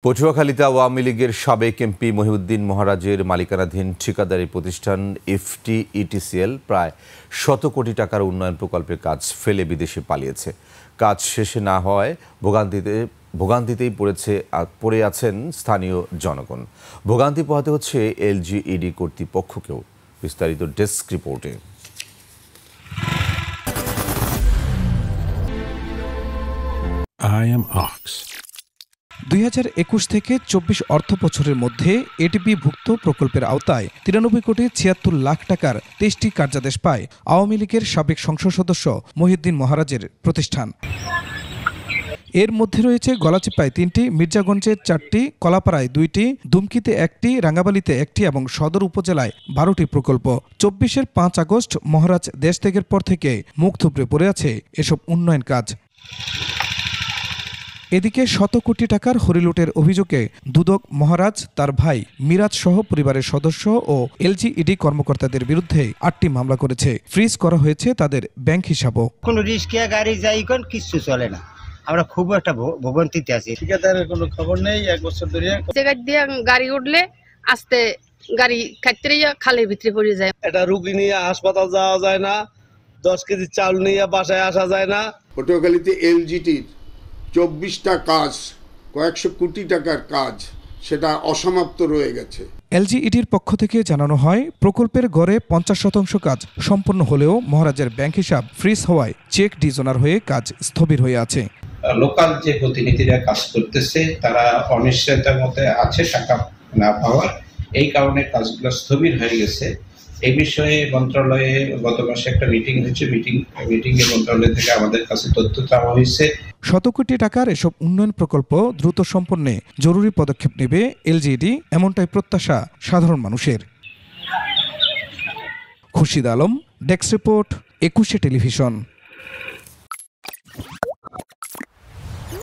পটুয়াখালীতে আওয়ামী লীগের সাবেক এমপি মহিউদ্দিন মহারাজের মালিকানাধীন ঠিকাদারি প্রতিষ্ঠান এফটিইটিসিএল প্রায় ১০০ কোটি টাকার উন্নয়ন প্রকল্পের কাজ ফেলে বিদেশে পালিয়েছে। কাজ শেষে না হওয়ায় ভোগান্তিতেই পড়ে আছেন স্থানীয় জনগণ। ভোগান্তি পোহাতে হচ্ছে এলজিইডি কর্তৃপক্ষকেও। বিস্তারিত ডেস্ক রিপোর্টে। I am Ox. ২০২১ থেকে ২৪ অর্থ বছরের মধ্যে এটিপি-ভুক্ত প্রকল্পের আওতায় ৯৩ কোটি ৭৬ লাখ টাকার ২৩টি কার্যাদেশ পায় আওয়ামী লীগের সাবেক সংসদ সদস্য মহিউদ্দিন মহারাজের প্রতিষ্ঠান। এর মধ্যে রয়েছে গলাচিপায় ৩টি, মির্জাগঞ্জে 4টি, কলাপাড়ায় 2টি, দুমকিতে 1টি, রাঙ্গাবালিতে 1টি এবং সদর উপজেলায় 12টি প্রকল্প। ২৪-এর ৫ আগস্ট মহারাজ দেশ ত্যাগের পর থেকে মুখ থুবড়ে পড়ে আছে এসব উন্নয়ন কাজ। এদিকে ১০০ কোটি টাকার হরিলুটের অভিযোগে দুদক মহারাজ, তার ভাই মিরাজ সহ পরিবারের সদস্য ও এলজিইডি কর্মকর্তাদের বিরুদ্ধে ৮টি মামলা করেছে। ফ্রিজ করা হয়েছে তাদের ব্যাংক হিসাবও। কোনো রিস্কিয়া গাড়ি যাই কোন কিছু চলে না, আমরা খুব একটা ভোগান্তিতে আছি। ঠিকাদারের কোনো খবর নেই। 1 বছর ধরে জায়গা দিয়ে গাড়ি উঠলে আস্তে গাড়ি খাইতে খালের ভিতরে পড়ে যায়। এটা রোগী নিয়ে হাসপাতাল যাওয়া যায় না, 10 কেজি চাল নিয়ে বাসায় আসা যায় না। পটুয়াখালীতে এলজিটির 24টা কাজ, কয়েকশো কোটি টাকার কাজ, সেটা অসমাপ্ত রয়ে গেছে। এলজিইডির পক্ষ থেকে জানানো হয়, প্রকল্পের গড়ে ৫০% কাজ সম্পন্ন হলেও মহারাজের ব্যাংক হিসাব ফ্রিজ হওয়ায় চেক ডিজোনার হয়ে কাজ স্থবির হয়ে আছে। লোকাল যে প্রতিনিধিরা কাজ করতেছে তারা অনিশ্চয়তার মধ্যে আছে টাকা না পাওয়ার, এই কারণে কাজগুলো স্থবির হয়ে গেছে। এই বিষয়ে মন্ত্রণালয়ে গত মাসে একটা মিটিং হয়েছে। মিটিংয়ে মন্ত্রণালয় থেকে আমাদের কাছে তথ্য চাওয়া হয়েছে। ১০০ কোটি টাকার এসব উন্নয়ন প্রকল্প দ্রুত সম্পন্নে জরুরি পদক্ষেপ নেবে এলজিইডি, এমনটাই প্রত্যাশা সাধারণ মানুষের। খুরশিদ আলম, ডেস্ক রিপোর্ট, ২১শে টেলিভিশন।